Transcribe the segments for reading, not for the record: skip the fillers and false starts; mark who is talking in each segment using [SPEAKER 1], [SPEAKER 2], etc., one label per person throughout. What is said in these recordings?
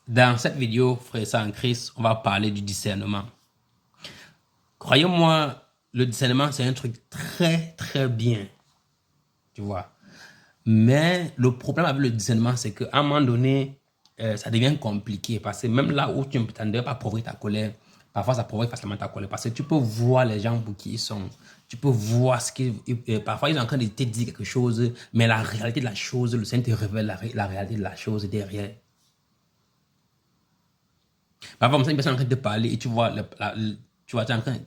[SPEAKER 1] Dans cette vidéo, frère et en Christ, on va parler du discernement. Croyez-moi, le discernement, c'est un truc très, très bien. Tu vois. Mais le problème avec le discernement, c'est qu'à un moment donné, ça devient compliqué. Parce que même là où tu ne devrais pas provoquer ta colère, parfois ça provoque facilement ta colère. Parce que tu peux voir les gens pour qui ils sont. Tu peux voir ce qu'ils... parfois, ils sont en train de te dire quelque chose, mais la réalité de la chose, le Seigneur te révèle la réalité de la chose derrière. Parfois, une personne est en train de te parler et tu vois, tu vois, tu es en train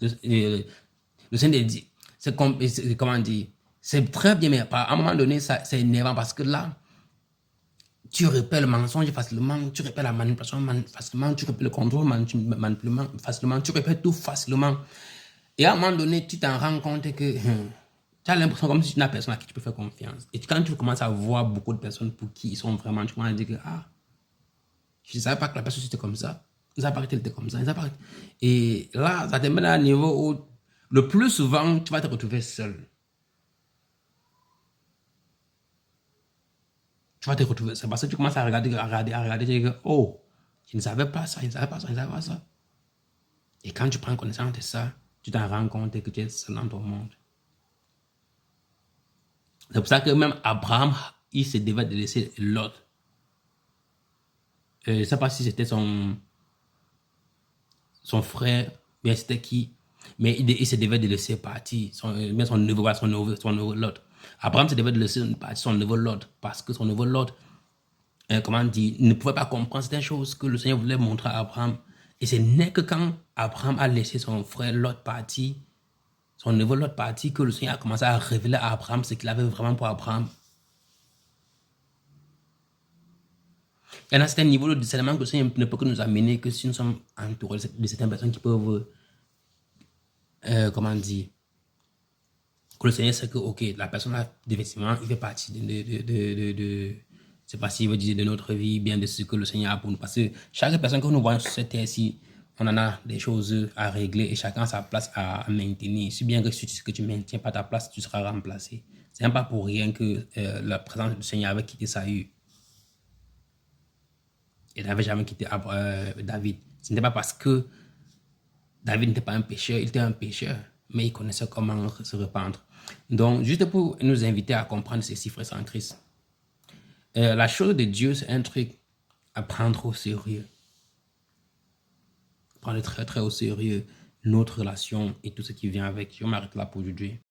[SPEAKER 1] le Seigneur dit, comment dire, c'est très bien, mais à un moment donné, c'est énervant parce que là, tu répètes le mensonge facilement, tu répètes la manipulation facilement, tu répètes le contrôle manipulement facilement, tu répètes tout facilement. Et à un moment donné, tu t'en rends compte que tu as l'impression comme si tu n'as personne à qui tu peux faire confiance. Et quand tu commences à voir beaucoup de personnes pour qui ils sont vraiment, tu commences à dire que, je ne savais pas que la personne était comme ça. Je ne savais pas qu'elle était comme ça. Et là, ça te met à un niveau où le plus souvent, tu vas te retrouver seul. Tu vas te retrouver seul parce que tu commences à regarder, tu dis que, oh, je ne savais pas ça, je ne savais pas ça, je ne savais pas ça. Et quand tu prends connaissance de ça, tu t'en rends compte que tu es seul dans ton monde. C'est pour ça que même Abraham, il se devait de laisser l'autre. Je ne sais pas si c'était son frère, bien c'était qui, mais il se devait de laisser partir son neveu Lot. Abraham se devait de laisser partir son neveu Lot, parce que son neveu Lot, comment dire, ne pouvait pas comprendre certaines choses que le Seigneur voulait montrer à Abraham. Et ce n'est que quand Abraham a laissé son frère Lot partir, son neveu Lot partir, que le Seigneur a commencé à révéler à Abraham ce qu'il avait vraiment pour Abraham. Il y en a certains niveaux de discernement que le Seigneur ne peut que nous amener que si nous sommes entourés de certaines personnes qui peuvent, comment dire, que le Seigneur sait que, ok, la personne là, effectivement, il fait partie c'est pas s'il veut dire de notre vie, bien de ce que le Seigneur a pour nous. Parce que chaque personne que nous voyons sur cette terre-ci, on en a des choses à régler et chacun a sa place à maintenir. Si bien que si tu ne maintiens pas ta place, tu seras remplacé. C'est même pas pour rien que la présence du Seigneur avait quitté Saül. Il n'avait jamais quitté David. Ce n'était pas parce que David n'était pas un pécheur, il était un pécheur, mais il connaissait comment se repentrer. Donc, juste pour nous inviter à comprendre ceci, frères en Christ, la chose de Dieu, c'est un truc à prendre au sérieux. Prendre très, très au sérieux notre relation et tout ce qui vient avec. Je m'arrête là pour aujourd'hui.